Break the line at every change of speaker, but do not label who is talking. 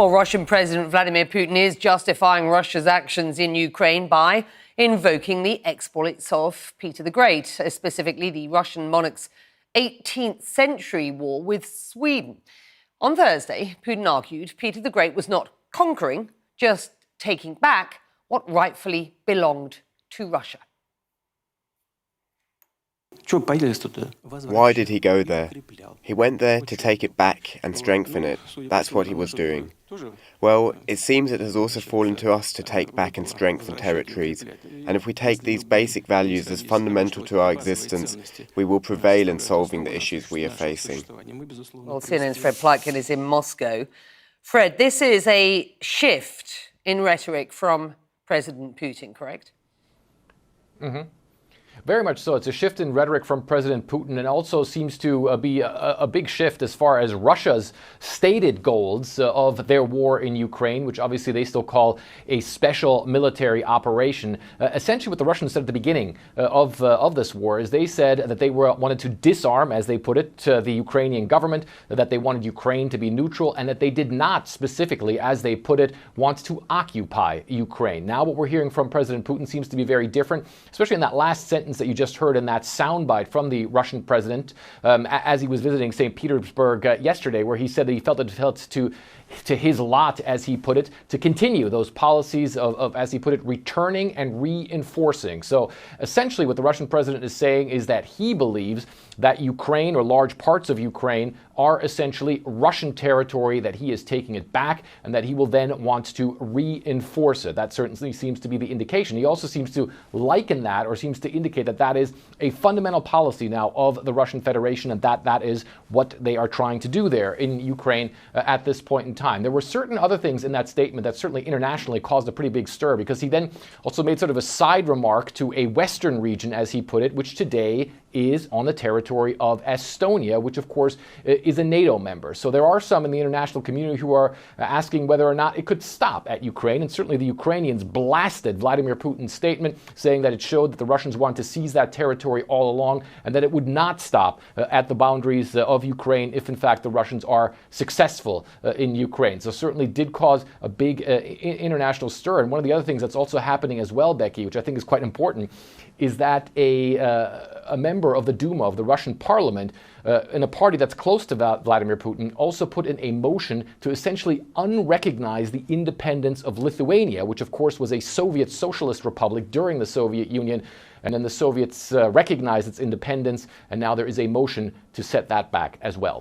Well, Russian President Vladimir Putin is justifying Russia's actions in Ukraine by invoking the exploits of Peter the Great, specifically the Russian monarch's 18th century war with Sweden. On Thursday, Putin argued Peter the Great was not conquering, just taking back what rightfully belonged to Russia.
Why did he go there? He went there to take it back and strengthen it. That's what he was doing. Well, it seems it has also fallen to us to take back and strengthen territories. And if we take these basic values as fundamental to our existence, we will prevail in solving the issues we are facing.
Well, CNN's Fred Pleitgen is in Moscow. Fred, this is a shift in rhetoric from President Putin, correct?
Mm-hmm. Very much so. It's a shift in rhetoric from President Putin, and also seems to be a big shift as far as Russia's stated goals of their war in Ukraine, which obviously they still call a special military operation. Essentially what the Russians said at the beginning of this war is they said that they wanted to disarm, as they put it, the Ukrainian government, that they wanted Ukraine to be neutral, and that they did not specifically, as they put it, want to occupy Ukraine. Now what we're hearing from President Putin seems to be very different, especially in that last sentence that you just heard in that soundbite from the Russian president as he was visiting St. Petersburg yesterday, where he said that he felt to his lot, as he put it, to continue those policies of, as he put it, returning and reinforcing. So essentially what the Russian president is saying is that he believes that Ukraine, or large parts of Ukraine, are essentially Russian territory, that he is taking it back, and that he will then want to reinforce it. That certainly seems to be the indication. He also seems to liken that, or seems to indicate that that is a fundamental policy now of the Russian Federation, and that is what they are trying to do there in Ukraine at this point in time. There were certain other things in that statement that certainly internationally caused a pretty big stir, because he then also made sort of a side remark to a Western region, as he put it, which today is on the territory of Estonia, which of course is a NATO member. So there are some in the international community who are asking whether or not it could stop at Ukraine, and certainly the Ukrainians blasted Vladimir Putin's statement, saying that it showed that the Russians wanted to seize that territory all along, and that it would not stop at the boundaries of Ukraine if in fact the Russians are successful in Ukraine. So certainly did cause a big international stir. And one of the other things that's also happening as well, Becky, which I think is quite important, is that a member of the Duma, of the Russian parliament, in a party that's close to Vladimir Putin, also put in a motion to essentially unrecognize the independence of Lithuania, which of course was a Soviet socialist republic during the Soviet Union. And then the Soviets recognized its independence, and now there is a motion to set that back as well.